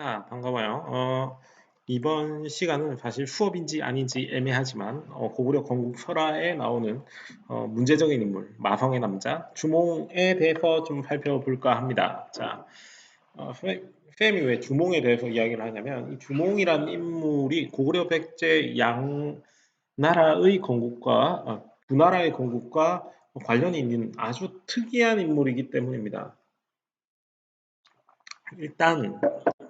반가워요. 이번 시간은 사실 수업인지 아닌지 애매하지만 고구려 건국 설화에 나오는 문제적인 인물, 마성의 남자 주몽에 대해서 좀 살펴볼까 합니다. 자, 쌤이 왜 주몽에 대해서 이야기를 하냐면 이 주몽이라는 인물이 고구려 백제 양 나라의 건국과 두 나라의 건국과 관련이 있는 아주 특이한 인물이기 때문입니다. 일단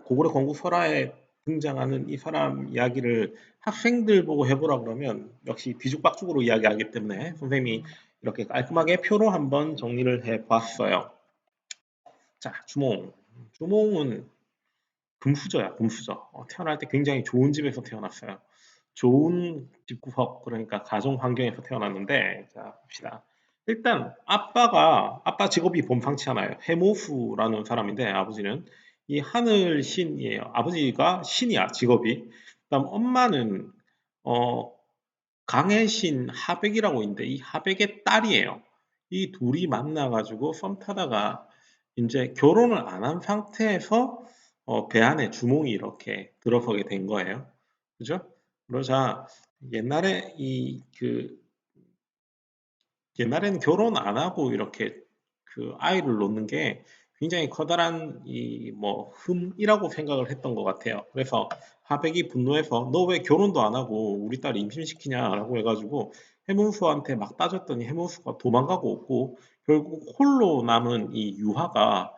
고구려 건국 설화에 등장하는 이 사람 이야기를 학생들 보고 해보라 그러면 역시 뒤죽박죽으로 이야기하기 때문에 선생님이 이렇게 깔끔하게 표로 한번 정리를 해봤어요. 자, 주몽. 주몽은 금수저야, 금수저. 태어날 때 굉장히 좋은 집에서 태어났어요. 좋은 집구석, 그러니까 가정 환경에서 태어났는데, 자, 봅시다. 일단, 아빠 직업이 범상치 않아요. 해모수라는 사람인데, 아버지는 이 하늘 신이에요. 아버지가 신이야, 직업이. 그다음 엄마는, 어, 강해 신 하백이라고 있는데, 이 하백의 딸이에요. 이 둘이 만나가지고 썸 타다가, 이제 결혼을 안 한 상태에서, 배 안에 주몽이 이렇게 들어서게 된 거예요. 그죠? 그러자 옛날에 옛날에는 결혼 안 하고 이렇게 그 아이를 놓는 게 굉장히 커다란 이 뭐 흠이라고 생각을 했던 것 같아요. 그래서 하백이 분노해서 너 왜 결혼도 안 하고 우리 딸 임신시키냐라고 해가지고 해문수한테 막 따졌더니 해문수가 도망가고 없고 결국 홀로 남은 이 유화가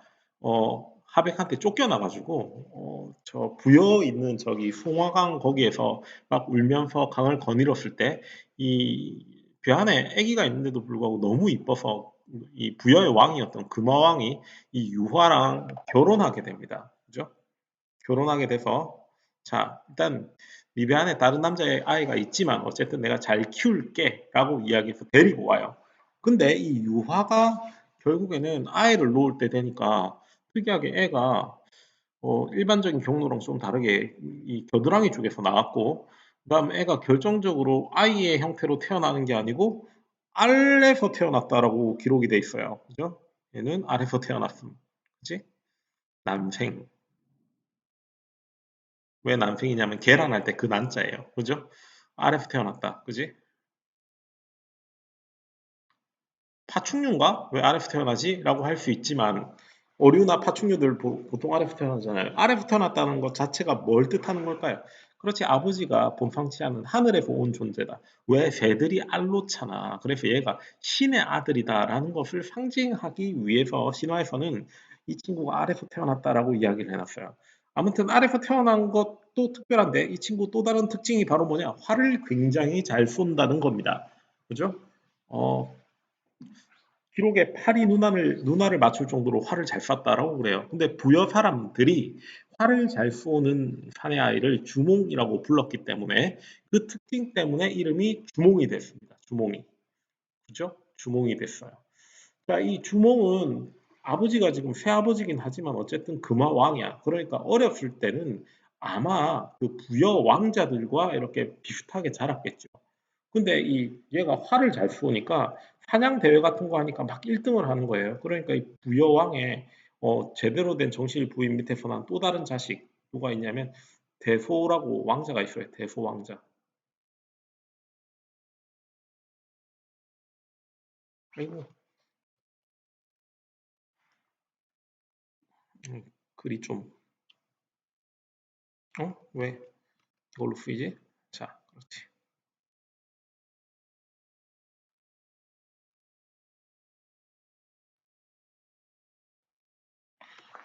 하백한테 쫓겨나가지고 저 부여 있는 저기 송화강 거기에서 막 울면서 강을 거닐었을 때 이 배 안에 아기가 있는데도 불구하고 너무 이뻐서 이 부여의 왕이었던 금화왕이 이 유화랑 결혼하게 됩니다. 그죠? 결혼하게 돼서 자 일단 네 배 안에 다른 남자의 아이가 있지만 어쨌든 내가 잘 키울게 라고 이야기해서 데리고 와요. 근데 이 유화가 결국에는 아이를 놓을 때 되니까 특이하게 애가 일반적인 경로랑 좀 다르게 이 겨드랑이 쪽에서 나왔고, 그다음 애가 결정적으로 아이의 형태로 태어나는 게 아니고 알에서 태어났다라고 기록이 돼 있어요. 그죠? 얘는 알에서 태어났음. 그지? 남생. 왜 남생이냐면 계란할 때 그 난자예요. 그죠? 알에서 태어났다. 그지? 파충류인가? 왜 RF 태어나지? 라고 할 수 있지만 어류나 파충류들 보통 RF 태어나잖아요. RF 태어났다는 것 자체가 뭘 뜻하는 걸까요? 그렇지 아버지가 본성치 않은 하늘에서 온 존재다. 왜 새들이 알로차나 그래서 얘가 신의 아들이다라는 것을 상징하기 위해서 신화에서는 이 친구가 알에서 태어났다라고 이야기를 해놨어요. 아무튼 알에서 태어난 것도 특별한데 이 친구 또 다른 특징이 바로 뭐냐? 활을 굉장히 잘 쏜다는 겁니다. 그죠? 어, 기록에 팔이 누나를 맞출 정도로 활을 잘 쐈다라고 그래요. 근데 부여 사람들이 활을 잘 쏘는 사내 아이를 주몽이라고 불렀기 때문에 그 특징 때문에 이름이 주몽이 됐습니다. 주몽이. 그죠? 주몽이 됐어요. 그러니까 이 주몽은 아버지가 지금 새아버지긴 하지만 어쨌든 금화왕이야. 그러니까 어렸을 때는 아마 그 부여 왕자들과 이렇게 비슷하게 자랐겠죠. 근데 이 얘가 활을 잘 쏘니까 사냥 대회 같은 거 하니까 막 1등을 하는 거예요. 그러니까 이 부여왕의 제대로 된 정실 부인 밑에서 난 또 다른 자식 누가 있냐면 대소라고 왕자가 있어요. 대소 왕자. 아이고, 글이 좀, 왜 이걸로 쓰이지? 자, 그렇지.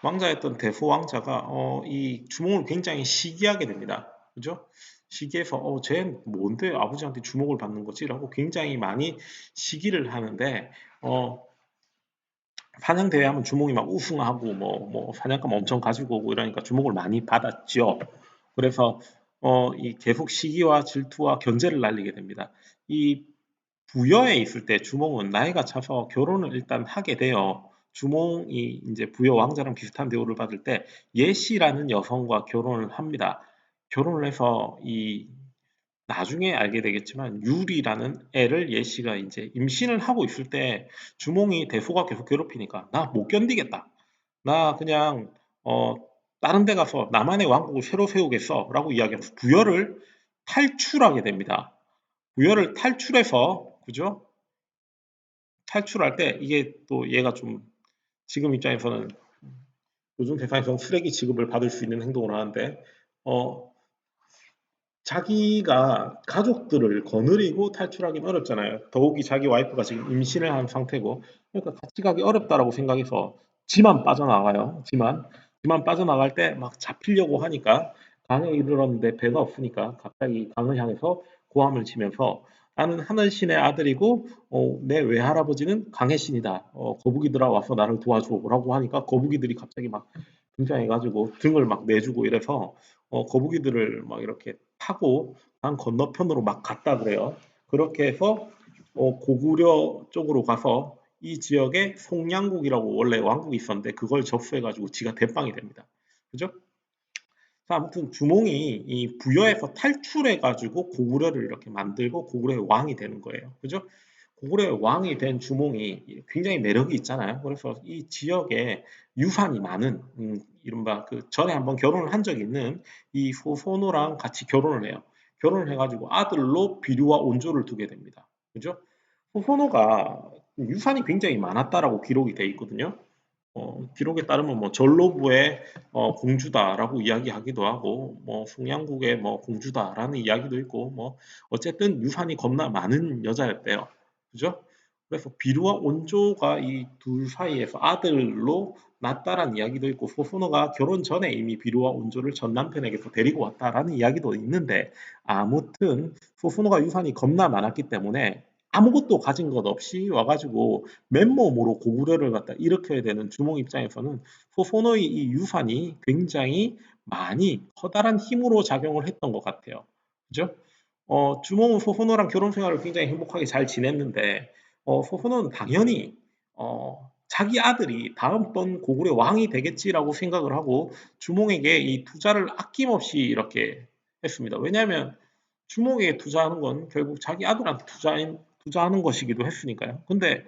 왕자였던 대소 왕자가 이 주몽을 굉장히 시기하게 됩니다. 그죠? 시기해서 쟤 뭔데 아버지한테 주목을 받는 거지라고 굉장히 많이 시기를 하는데 어, 사냥 대회하면 주몽이 막 우승하고 뭐 사냥감 엄청 가지고 오고 이러니까 주목을 많이 받았죠. 그래서 이 계속 시기와 질투와 견제를 날리게 됩니다. 이 부여에 있을 때 주몽은 나이가 차서 결혼을 일단 하게 돼요. 주몽이 이제 부여 왕자랑 비슷한 대우를 받을 때 예씨라는 여성과 결혼을 합니다. 결혼을 해서 이 나중에 알게 되겠지만 유리라는 애를 예씨가 이제 임신을 하고 있을 때 주몽이 대소가 계속 괴롭히니까 나 못 견디겠다. 나 그냥 다른 데 가서 나만의 왕국을 새로 세우겠어 라고 이야기하면서 부여를 탈출하게 됩니다. 부여를 탈출해서, 그죠? 탈출할 때 이게 또 얘가 좀 지금 입장에서는 요즘 세상에서는 쓰레기 취급을 받을 수 있는 행동을 하는데 어, 자기가 가족들을 거느리고 탈출하기는 어렵잖아요. 더욱이 자기 와이프가 지금 임신을 한 상태고, 그러니까 같이 가기 어렵다라고 생각해서 지만 빠져나가요. 지만 빠져나갈 때 막 잡히려고 하니까 강에 이르렀는데 배가 없으니까 갑자기 강을 향해서 고함을 치면서 나는 하늘신의 아들이고 내 외할아버지는 강의 신이다. 거북이들아 와서 나를 도와줘라고 하니까 거북이들이 갑자기 막 등장해가지고 등을 막 내주고 이래서 거북이들을 막 이렇게 타고 강 건너편으로 막 갔다 그래요. 그렇게 해서 고구려 쪽으로 가서 이 지역에 송량국이라고 원래 왕국이 있었는데 그걸 접수해가지고 지가 대빵이 됩니다. 그죠? 자, 아무튼 주몽이 이 부여에서 탈출해가지고 고구려를 이렇게 만들고 고구려의 왕이 되는 거예요. 그죠? 고구려의 왕이 된 주몽이 굉장히 매력이 있잖아요. 그래서 이 지역에 유산이 많은, 이른바 그 전에 한번 결혼을 한 적이 있는 이 소노랑 같이 결혼을 해요. 결혼을 해가지고 아들로 비류와 온조를 두게 됩니다. 그죠? 소노가 유산이 굉장히 많았다라고 기록이 돼 있거든요. 기록에 따르면 뭐 전로부의 공주다라고 이야기하기도 하고 뭐 송양국의 뭐 공주다라는 이야기도 있고 뭐 어쨌든 유산이 겁나 많은 여자였대요. 그죠? 그래서 비루와 온조가 이 둘 사이에서 아들로 낳았다라는 이야기도 있고 소소노가 결혼 전에 이미 비루와 온조를 전 남편에게서 데리고 왔다라는 이야기도 있는데 아무튼 소소노가 유산이 겁나 많았기 때문에 아무것도 가진 것 없이 와가지고 맨몸으로 고구려를 갖다 일으켜야 되는 주몽 입장에서는 소소노의 이 유산이 굉장히 많이 커다란 힘으로 작용을 했던 것 같아요. 그죠? 주몽은 소소노랑 결혼 생활을 굉장히 행복하게 잘 지냈는데 소소노는 당연히 자기 아들이 다음번 고구려 왕이 되겠지라고 생각을 하고 주몽에게 이 투자를 아낌없이 이렇게 했습니다. 왜냐하면 주몽에게 투자하는 건 결국 자기 아들한테 투자하는 것이기도 했으니까요. 근데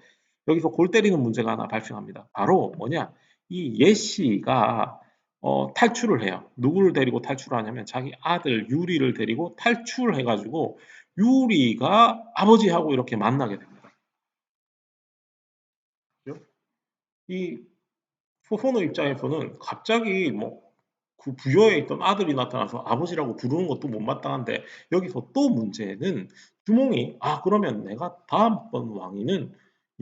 여기서 골 때리는 문제가 하나 발생합니다. 바로 뭐냐? 이 예씨가 탈출을 해요. 누구를 데리고 탈출하냐면 자기 아들 유리를 데리고 탈출해가지고 유리가 아버지하고 이렇게 만나게 됩니다. 그죠? 이 소선의 입장에서는 갑자기 뭐 그 부여에 있던 아들이 나타나서 아버지라고 부르는 것도 못마땅한데 여기서 또 문제는 주몽이 그러면 내가 다음번 왕위는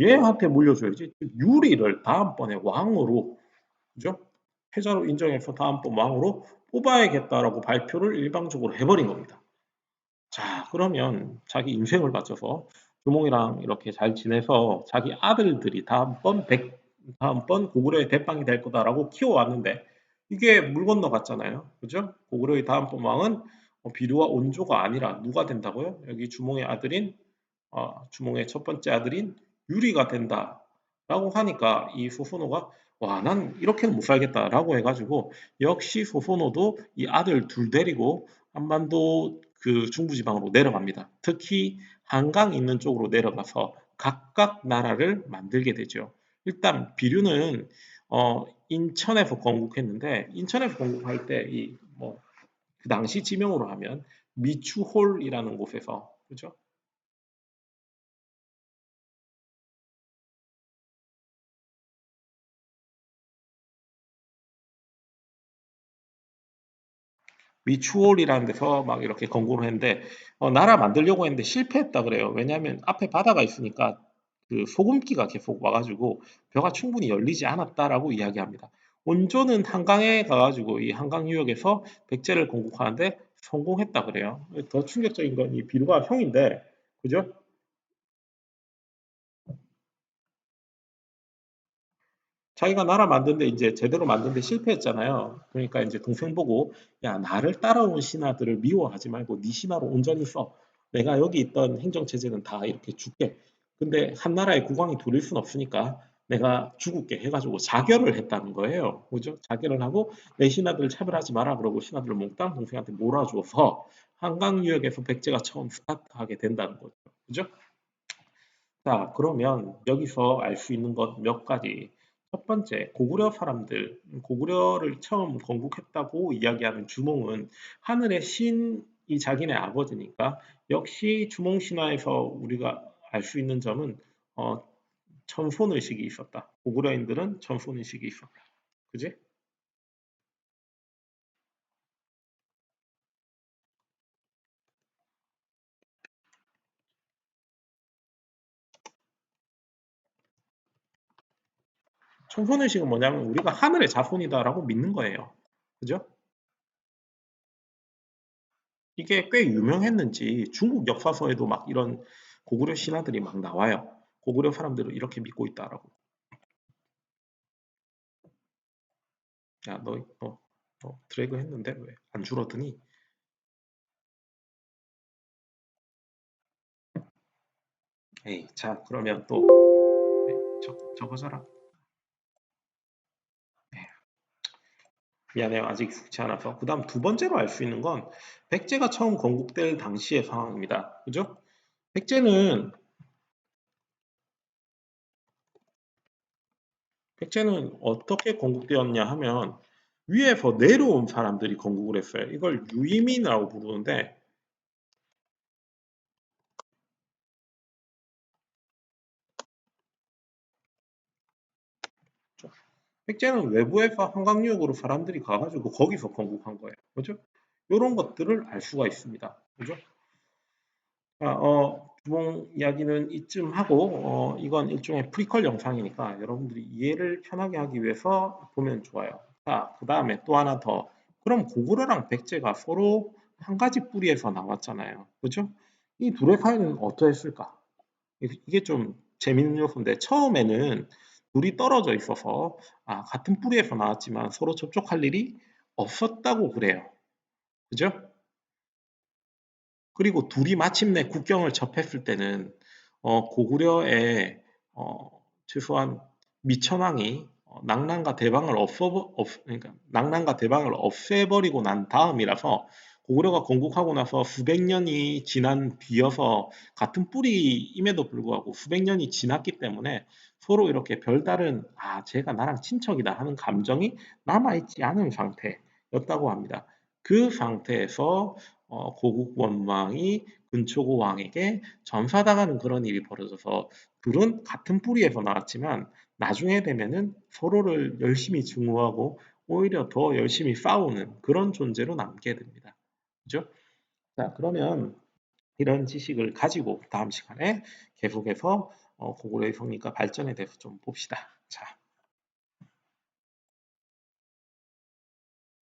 얘한테 물려줘야지 유리를 다음번에 왕으로 그죠? 패자로 인정해서 다음번 왕으로 뽑아야겠다라고 발표를 일방적으로 해버린 겁니다. 자, 그러면 자기 인생을 바쳐서 주몽이랑 이렇게 잘 지내서 자기 아들들이 다음번 고구려의 대빵이 될 거다라고 키워왔는데 이게 물 건너갔잖아요. 그죠? 고구려의 다음번 왕은 비류와 온조가 아니라 누가 된다고요? 여기 주몽의 아들인 주몽의 첫 번째 아들인 유리가 된다라고 하니까 이 소소노가 와, 난 이렇게는 못 살겠다라고 해가지고 역시 소소노도 이 아들 둘 데리고 한반도 그 중부지방으로 내려갑니다. 특히 한강 있는 쪽으로 내려가서 각각 나라를 만들게 되죠. 일단 비류는 인천에서 건국했는데 인천에서 건국할 때 이 뭐 그 당시 지명으로 하면 미추홀이라는 곳에서 그죠? 미추홀이라는 데서 막 이렇게 건국을 했는데 나라 만들려고 했는데 실패했다 그래요. 왜냐하면 앞에 바다가 있으니까 그 소금기가 계속 와가지고 벼가 충분히 열리지 않았다라고 이야기합니다. 온조는 한강에 가가지고 이 한강 유역에서 백제를 건국하는데 성공했다 그래요. 더 충격적인 건 이 비루가 형인데, 그죠? 자기가 나라 만드는데 이제 제대로 만드는데 실패했잖아요. 그러니까 이제 동생 보고 야 나를 따라온 신하들을 미워하지 말고 네 신하로 온전히 써. 내가 여기 있던 행정 체제는 다 이렇게 줄게. 근데 한 나라의 국왕이 둘일 순 없으니까 내가 죽을게 해가지고 자결을 했다는 거예요. 그죠? 자결을 하고 내 신하들을 차별하지 마라 그러고 신하들을 몽땅 동생한테 몰아줘서 한강 유역에서 백제가 처음 스타트하게 된다는 거죠. 그죠? 자, 그러면 여기서 알 수 있는 것 몇 가지. 첫 번째, 고구려 사람들, 고구려를 처음 건국했다고 이야기하는 주몽은 하늘의 신이 자기네 아버지니까 역시 주몽 신화에서 우리가 알 수 있는 점은 어, 천손 의식이 있었다. 고구려인들은 천손 의식이 있었다. 그지? 천손 의식은 뭐냐면 우리가 하늘의 자손이다라고 믿는 거예요. 그죠? 이게 꽤 유명했는지 중국 역사서에도 막 이런 고구려 신화들이 막 나와요. 고구려 사람들은 이렇게 믿고 있다라고. 야, 너 드래그 했는데 왜 안 줄어드니? 에이, 자, 그러면 또 네, 적어져라. 네, 미안해요. 아직 죽지 않아서. 그 다음 두 번째로 알 수 있는 건 백제가 처음 건국될 당시의 상황입니다. 그죠? 백제는 백제는 어떻게 건국되었냐 하면 위에서 내려온 사람들이 건국을 했어요. 이걸 유이민이라고 부르는데 백제는 외부에서 한강유역으로 사람들이 가가지고 거기서 건국한 거예요. 그죠? 이런 것들을 알 수가 있습니다. 그죠? 자, 주봉 이야기는 이쯤 하고, 이건 일종의 프리퀄 영상이니까 여러분들이 이해를 편하게 하기 위해서 보면 좋아요. 자, 그 다음에 또 하나 더. 그럼 고구려랑 백제가 서로 한 가지 뿌리에서 나왔잖아요. 그죠? 이 둘의 사이는 어떠했을까? 이게 좀 재밌는 요소인데, 처음에는 둘이 떨어져 있어서, 같은 뿌리에서 나왔지만 서로 접촉할 일이 없었다고 그래요. 그죠? 그리고 둘이 마침내 국경을 접했을 때는 고구려의 어, 최소한 미천왕이 낙랑과 대방을 그러니까 낙랑과 대방을 없애버리고 난 다음이라서 고구려가 건국하고 나서 수백 년이 지난 뒤여서 같은 뿌리임에도 불구하고 수백 년이 지났기 때문에 서로 이렇게 별다른 쟤가 나랑 친척이다 하는 감정이 남아있지 않은 상태였다고 합니다. 그 상태에서 고국 원망이 근초고 왕에게 전사당하는 그런 일이 벌어져서 둘은 같은 뿌리에서 나왔지만 나중에 되면은 서로를 열심히 증오하고 오히려 더 열심히 싸우는 그런 존재로 남게 됩니다. 그죠? 자, 그러면 이런 지식을 가지고 다음 시간에 계속해서 고구려의 성립과 발전에 대해서 좀 봅시다. 자,